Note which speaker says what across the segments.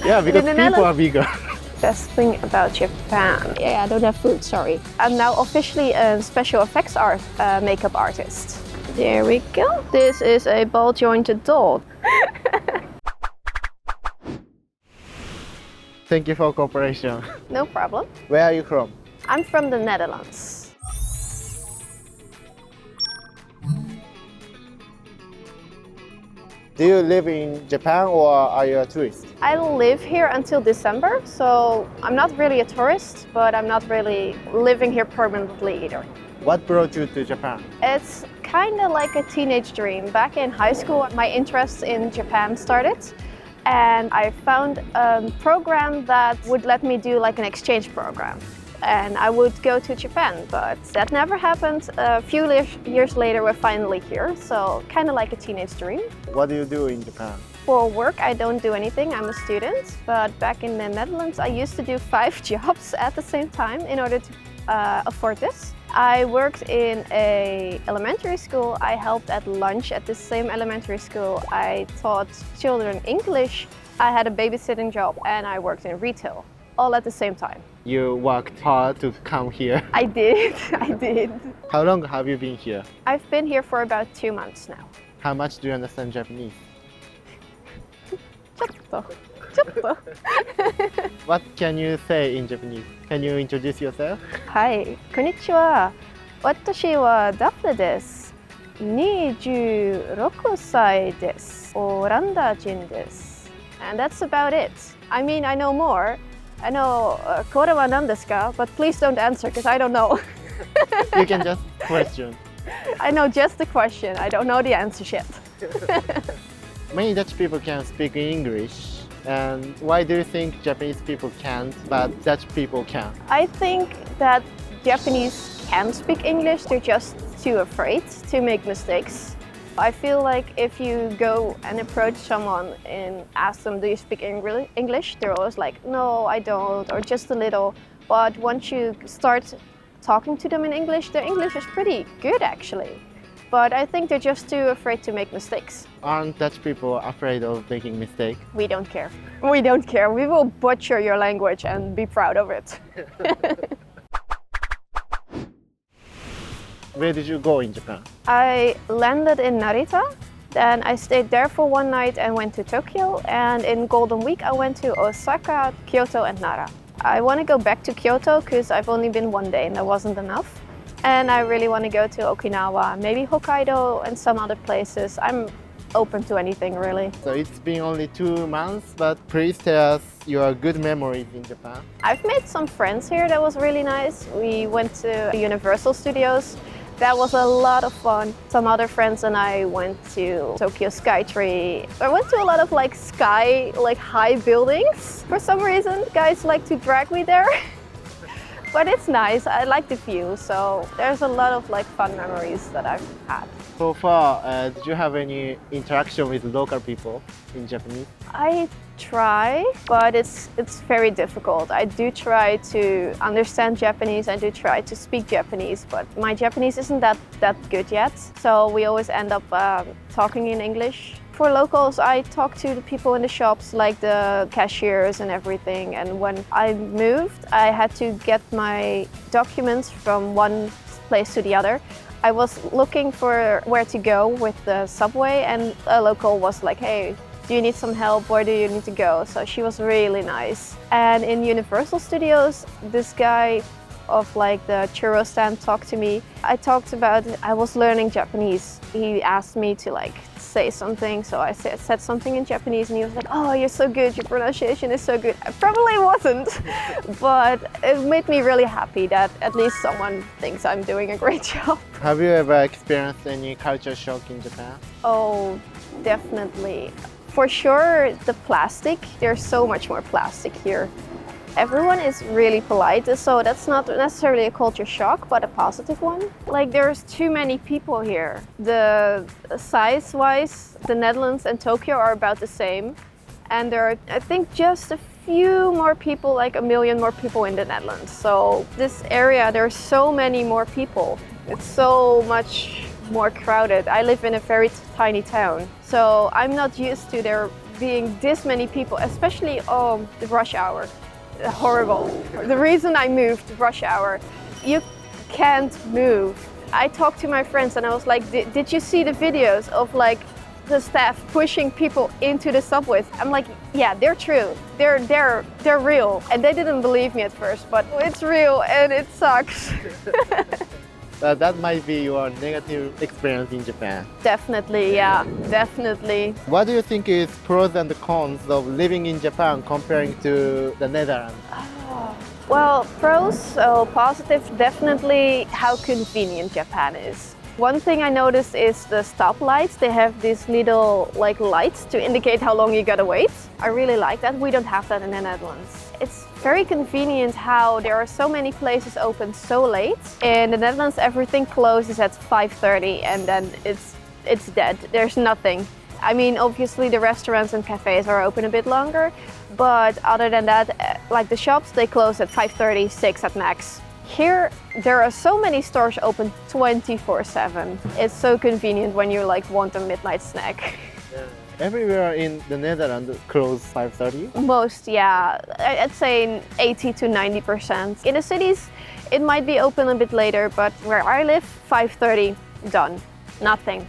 Speaker 1: Yeah, because
Speaker 2: In the
Speaker 1: people are
Speaker 2: Netherlands?
Speaker 1: bigger.
Speaker 2: Best thing about Japan. Yeah, I don't have food, sorry. I'm now officially a special effects art makeup artist. There we go. This is a ball-jointed doll.
Speaker 1: Thank you for cooperation.
Speaker 2: No problem.
Speaker 1: Where are you from?
Speaker 2: I'm from the Netherlands.
Speaker 1: Do you live in Japan or are you a tourist?
Speaker 2: I live here until December, so I'm not really a tourist, but I'm not really living here permanently either.
Speaker 1: What brought you to Japan?
Speaker 2: It's kind of like a teenage dream. Back in high school, my interest in Japan started, and I found a program that would let me do like an exchange program. And I would go to Japan, but that never happened. A few years later, we're finally here, so kind of like a teenage dream.
Speaker 1: What do you do in Japan?
Speaker 2: For work, I don't do anything. I'm a student, but back in the Netherlands, I used to do 5 jobs at the same time in order to afford this. I worked in an elementary school. I helped at lunch at the same elementary school. I taught children English. I had a babysitting job, and I worked in retail, all at the same time.
Speaker 1: You worked hard to come here.
Speaker 2: I did.
Speaker 1: How long have you been here?
Speaker 2: I've been here for about 2 months now.
Speaker 1: How much do you understand Japanese?
Speaker 2: ちょっと。
Speaker 1: What can you say in Japanese? Can you introduce yourself?
Speaker 2: はい、こんにちは。私はダフネです。26歳です。オランダ人です。And that's about it. I mean, I know more. I know これは何ですか? But please don't answer because I don't know.
Speaker 1: You can just question.
Speaker 2: I know just the question. I don't know the answer yet.
Speaker 1: Many Dutch people can speak English. And why do you think Japanese people can't, but Dutch people can?
Speaker 2: I think that Japanese can speak English. They're just too afraid to make mistakes. I feel like if you go and approach someone and ask them, do you speak English? They're always like, no, I don't, or just a little. But once you start talking to them in English, their English is pretty good actually. But I think they're just too afraid to make mistakes.
Speaker 1: Aren't Dutch people afraid of making mistakes?
Speaker 2: We don't care. We don't care. We will butcher your language and be proud of it.
Speaker 1: Where did you go in Japan?
Speaker 2: I landed in Narita, then I stayed there for one night and went to Tokyo, and in Golden Week I went to Osaka, Kyoto and Nara. I want to go back to Kyoto because I've only been one day and that wasn't enough. And I really want to go to Okinawa, maybe Hokkaido and some other places. I'm open to anything really.
Speaker 1: So it's been only 2 months, but please tell us your good memories in Japan.
Speaker 2: I've made some friends here that was really nice. We went to Universal Studios. That was a lot of fun. Some other friends and I went to Tokyo Skytree. I went to a lot of high buildings. For some reason, guys like to drag me there. But it's nice. I like the view, so there's a lot of fun memories that I've had.
Speaker 1: So far, did you have any interaction with local people in Japanese?
Speaker 2: I try, but it's very difficult. I do try to understand Japanese, I do try to speak Japanese, but my Japanese isn't that good yet. So we always end up talking in English. For locals, I talk to the people in the shops, like the cashiers and everything. And when I moved, I had to get my documents from one place to the other. I was looking for where to go with the subway, and a local was like, hey, do you need some help? Where do you need to go? So she was really nice. And in Universal Studios, this guy of the churro stand talked to me. I was learning Japanese. He asked me to say something, so I said something in Japanese and he was like, oh, you're so good, your pronunciation is so good. I probably wasn't, but it made me really happy that at least someone thinks I'm doing a great job.
Speaker 1: Have you ever experienced any culture shock in Japan?
Speaker 2: Oh, definitely. For sure, the plastic, there's so much more plastic here. Everyone is really polite, so that's not necessarily a culture shock, but a positive one. There's too many people here. The size-wise, the Netherlands and Tokyo are about the same. And there are, I think, just a few more people, 1 million more people in the Netherlands. So this area, there are so many more people. It's so much more crowded. I live in a very tiny town, so I'm not used to there being this many people, especially the rush hour. Horrible. The reason I moved, rush hour. You can't move. I talked to my friends and I was like, did you see the videos of like the staff pushing people into the subways? I'm like, yeah, they're true. They're real. And they didn't believe me at first, but it's real and it sucks.
Speaker 1: That might be your negative experience in Japan.
Speaker 2: Definitely, yeah, definitely.
Speaker 1: What do you think is pros and cons of living in Japan comparing to the Netherlands?
Speaker 2: Well, pros, so positive, definitely how convenient Japan is. One thing I noticed is the stoplights. They have these little like lights to indicate how long you gotta wait. I really like that. We don't have that in the Netherlands. It's very convenient how there are so many places open so late. In the Netherlands, everything closes at 5:30 and then it's dead. There's nothing. I mean, obviously the restaurants and cafes are open a bit longer, but other than that, like the shops, they close at 5:30, 6 at max. Here, there are so many stores open 24/7. It's so convenient when you like want a midnight snack.
Speaker 1: Everywhere in the Netherlands close 5:30?
Speaker 2: Most, yeah. I'd say 80 to 90%. In the cities, it might be open a bit later, but where I live, 5:30, done. Nothing.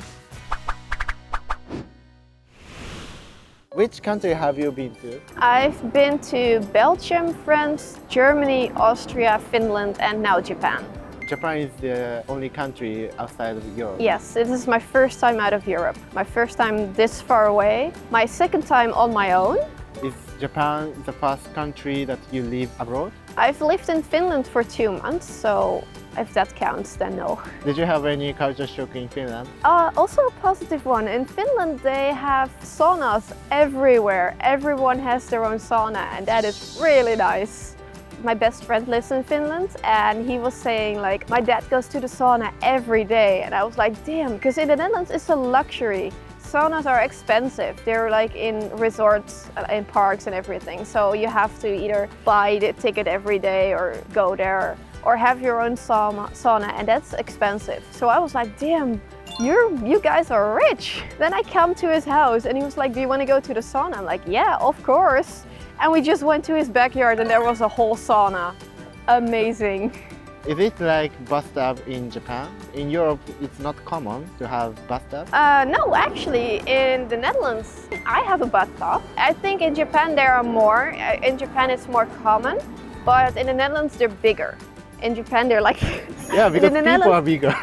Speaker 1: Which country have you been to?
Speaker 2: I've been to Belgium, France, Germany, Austria, Finland, and now Japan.
Speaker 1: Japan is the only country outside of Europe.
Speaker 2: Yes, this is my first time out of Europe. My first time this far away. My second time on my own.
Speaker 1: Is Japan the first country that you live abroad?
Speaker 2: I've lived in Finland for 2 months, so if that counts, then no.
Speaker 1: Did you have any culture shock in Finland?
Speaker 2: Also a positive one. In Finland, they have saunas everywhere. Everyone has their own sauna, and that is really nice. My best friend lives in Finland, and he was saying like, my dad goes to the sauna every day, and I was like, damn, because in the Netherlands it's a luxury. Saunas are expensive. They're like in resorts and parks and everything. So you have to either buy the ticket every day or go there or have your own sauna, and that's expensive. So I was like, damn, you guys are rich. Then I come to his house and he was like, do you want to go to the sauna? I'm like, yeah, of course. And we just went to his backyard and there was a whole sauna. Amazing.
Speaker 1: Is it like bathtub in Japan? In Europe, it's not common to have bathtub.
Speaker 2: No, actually, in the Netherlands, I have a bathtub. I think in Japan there are more. In Japan it's more common, but in the Netherlands they're bigger. In Japan they're like...
Speaker 1: Yeah, because people are bigger.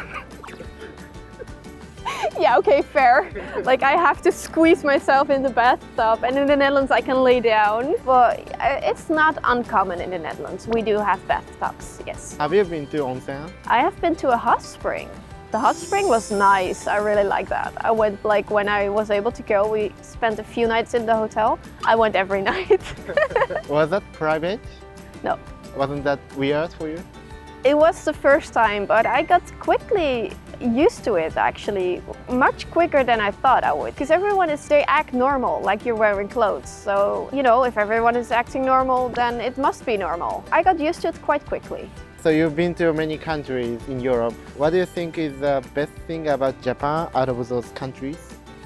Speaker 2: Yeah, okay, fair. Like I have to squeeze myself in the bathtub, and in the Netherlands I can lay down. But it's not uncommon in the Netherlands. We do have bathtubs, yes.
Speaker 1: Have you been to onsen?
Speaker 2: I have been to a hot spring. The hot spring was nice. I really like that. I went like when I was able to go. We spent a few nights in the hotel. I went every night.
Speaker 1: Was that private?
Speaker 2: No.
Speaker 1: Wasn't that weird for you?
Speaker 2: It was the first time, but I got quickly used to it actually, much quicker than I thought I would. Because they act normal, like you're wearing clothes. So, you know, if everyone is acting normal, then it must be normal. I got used to it quite quickly.
Speaker 1: So you've been to many countries in Europe. What do you think is the best thing about Japan out of those countries?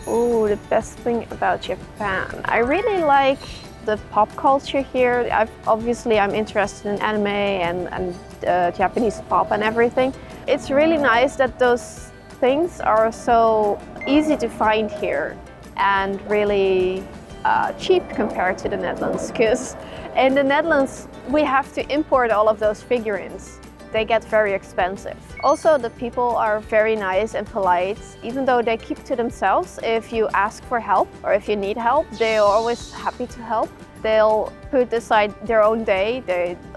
Speaker 2: Oh, the best thing about Japan. I really like the pop culture here. I'm interested in anime and Japanese pop and everything. It's really nice that those things are so easy to find here and really cheap compared to the Netherlands, because in the Netherlands we have to import all of those figurines. They get very expensive. Also, the people are very nice and polite, even though they keep to themselves. If you ask for help or if you need help, they're always happy to help. They'll put aside their own day.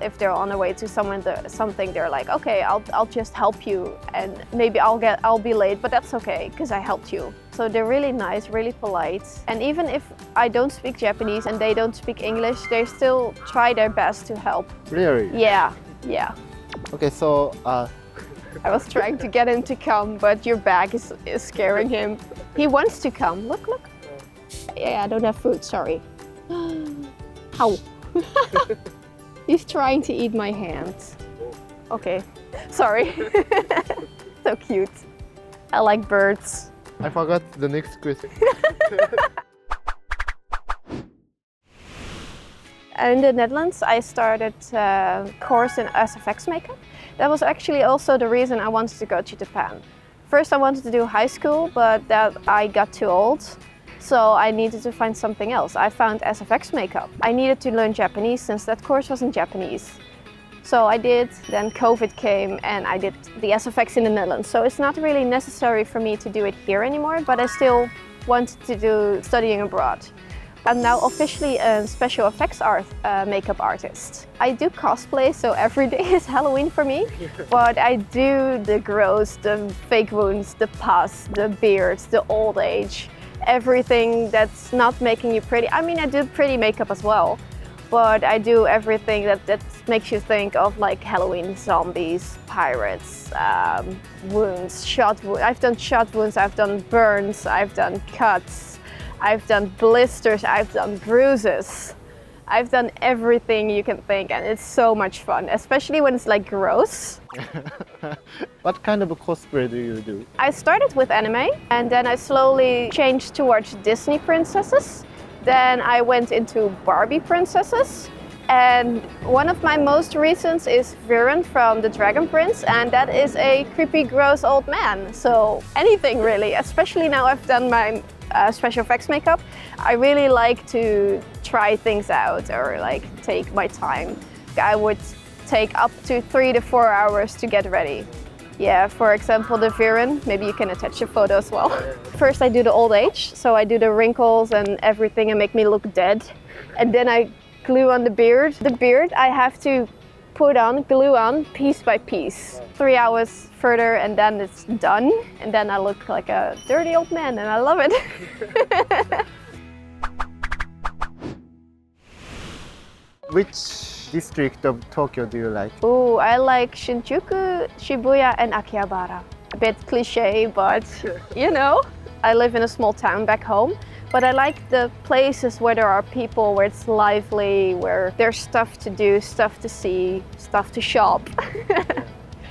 Speaker 2: If they're on their way to something, they're like, okay, I'll just help you, and maybe I'll be late, but that's okay because I helped you. So they're really nice, really polite. And even if I don't speak Japanese and they don't speak English, they still try their best to help.
Speaker 1: Really?
Speaker 2: Yeah.
Speaker 1: Okay, so
Speaker 2: I was trying to get him to come, but your bag is scaring him. He wants to come. Look. Yeah, I don't have food, sorry. Ow. He's trying to eat my hand. Okay, sorry. So cute. I like birds.
Speaker 1: I forgot the next question.
Speaker 2: In the Netherlands, I started a course in SFX makeup. That was actually also the reason I wanted to go to Japan. First, I wanted to do high school, but that I got too old, so I needed to find something else. I found SFX makeup. I needed to learn Japanese since that course was in Japanese. So I did, then COVID came and I did the SFX in the Netherlands. So it's not really necessary for me to do it here anymore, but I still wanted to do studying abroad. I'm now officially a special effects makeup artist. I do cosplay, so every day is Halloween for me. But I do the gross, the fake wounds, the pus, the beards, the old age, everything that's not making you pretty. I mean, I do pretty makeup as well, but I do everything that makes you think of like Halloween zombies, pirates, wounds, shot wounds. I've done shot wounds, I've done burns, I've done cuts. I've done blisters, I've done bruises. I've done everything you can think, and it's so much fun, especially when it's like gross.
Speaker 1: What kind of cosplay do you do?
Speaker 2: I started with anime, and then I slowly changed towards Disney princesses. Then I went into Barbie princesses. And one of my most recent is Viren from The Dragon Prince, and that is a creepy, gross old man. So anything really, especially now I've done my special effects makeup. I really like to try things out or like take my time. I would take up to 3 to 4 hours to get ready. Yeah, for example, the Viren, maybe you can attach a photo as well. First I do the old age, so I do the wrinkles and everything and make me look dead. And then I glue on the beard. The beard I have to glue on piece by piece. 3 hours further and then it's done. And then I look like a dirty old man and I love it.
Speaker 1: Which district of Tokyo do you like?
Speaker 2: Ooh, I like Shinjuku, Shibuya and Akihabara. A bit cliche, but you know, I live in a small town back home. But I like the places where there are people, where it's lively, where there's stuff to do, stuff to see, stuff to shop.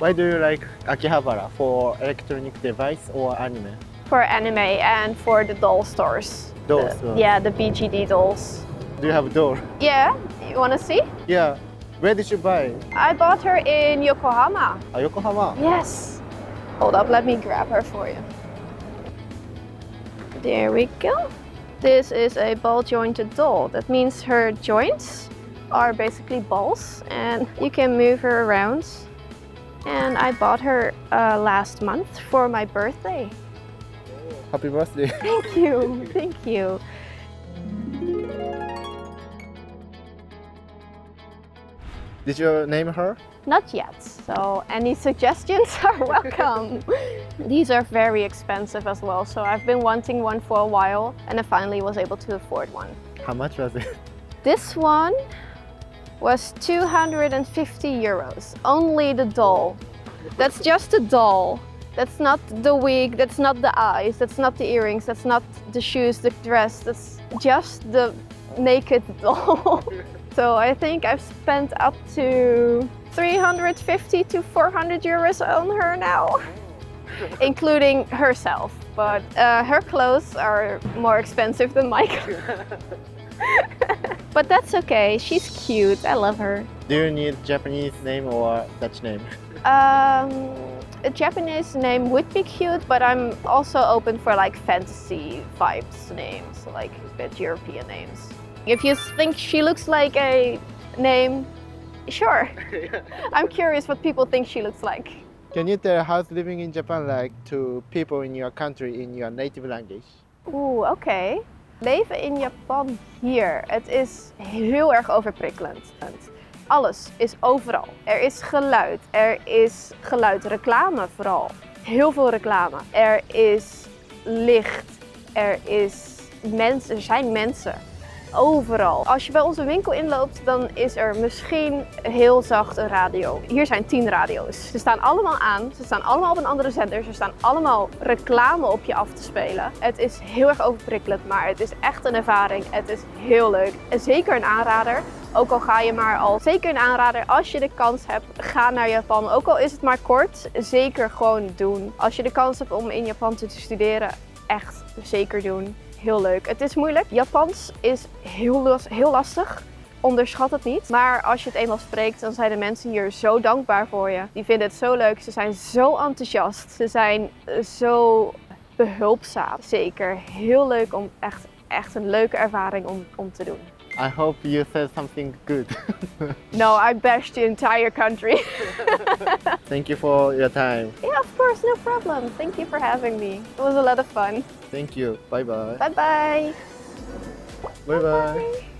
Speaker 1: Why do you like Akihabara? For electronic device or anime?
Speaker 2: For anime and for the doll stores.
Speaker 1: Dolls?
Speaker 2: Yeah, the BGD dolls.
Speaker 1: Do you have a doll?
Speaker 2: Yeah, you wanna see?
Speaker 1: Yeah. Where did you buy it?
Speaker 2: I bought her in Yokohama.
Speaker 1: Yokohama?
Speaker 2: Yes. Hold up, let me grab her for you. There we go. This is a ball-jointed doll. That means her joints are basically balls and you can move her around. And I bought her last month for my birthday.
Speaker 1: Happy birthday.
Speaker 2: Thank you, thank you.
Speaker 1: Did you name her?
Speaker 2: Not yet, so any suggestions are welcome. These are very expensive as well, so I've been wanting one for a while and I finally was able to afford one.
Speaker 1: How much was it?
Speaker 2: This one was 250 euros, only the doll. That's just the doll. That's not the wig, that's not the eyes, that's not the earrings, that's not the shoes, the dress, that's just the naked doll. So I think I've spent up to 350 to 400 euros on her now, including herself. But her clothes are more expensive than my clothes. But that's okay, she's cute, I love her.
Speaker 1: Do you need Japanese name or Dutch name?
Speaker 2: A Japanese name would be cute, but I'm also open for like fantasy vibes names, like a bit European names. If you think she looks like a name, sure. I'm curious what people think she looks like.
Speaker 1: Can you tell how's living in Japan like to people in your country in your native language?
Speaker 2: Oeh, oké. Leven in Japan hier, het is heel erg overprikkelend. Alles is overal. Er is geluid, reclame vooral. Heel veel reclame. Er is licht, er zijn mensen. Overal. Als je bij onze winkel inloopt, dan is er misschien heel zacht een radio. Hier zijn 10 radio's. Ze staan allemaal aan, ze staan allemaal op een andere zender, ze staan allemaal reclame op je af te spelen. Het is heel erg overprikkelend, maar het is echt een ervaring. Het is heel leuk. En zeker een aanrader. Ook al ga je maar al, zeker een aanrader, als je de kans hebt, ga naar Japan. Ook al is het maar kort, zeker gewoon doen. Als je de kans hebt om in Japan te studeren, echt zeker doen. Heel leuk. Het is moeilijk. Japans is heel lastig. onderschat het niet. Maar als je het eenmaal spreekt, dan zijn de mensen hier zo dankbaar voor je. Die vinden het zo leuk, ze zijn zo enthousiast, ze zijn zo behulpzaam. Zeker heel leuk om echt een leuke ervaring om te doen.
Speaker 1: I hope you said something good.
Speaker 2: No, I bashed the entire country.
Speaker 1: Thank you for your time.
Speaker 2: Yeah, of course, no problem. Thank you for having me. It was a lot of fun.
Speaker 1: Thank you. Bye bye.
Speaker 2: Bye bye.
Speaker 1: Bye bye.